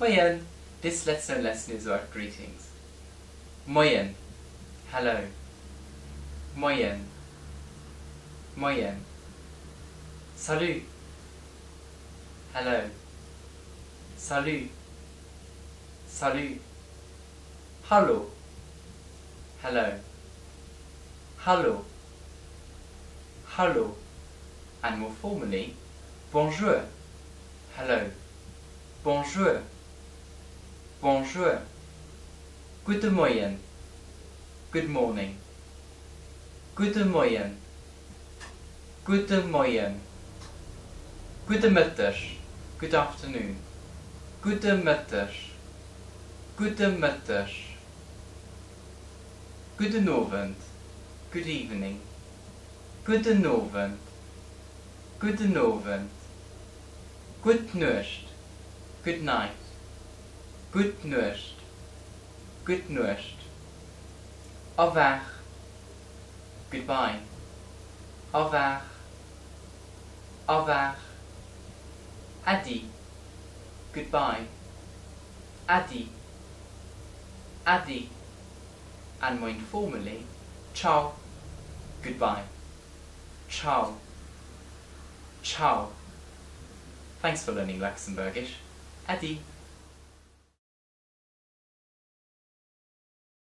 Moyen. This lesson is about greetings. Moyen. Hello. Moyen. Moyen. Salut. Hello. Salut. Salut. Hallo. Hello. Hallo. Hallo. And more formally, bonjour. Hello. Bonjour. Bonjour. Guten Morgen. Good morning. Guten Morgen. Guten Morgen. Guten Mittag. Good afternoon. Guten Mittag. Guten Mittag. Guten Abend. Good evening. Guten Abend. Guten Abend. Good Nacht. Good night. Good Nacht. Good Nacht. Au revoir. Goodbye. Au revoir. Au revoir. Adi. Goodbye. Adi. Adi. And more informally, ciao. Goodbye. Ciao. Ciao. Thanks for learning Luxembourgish. Adi.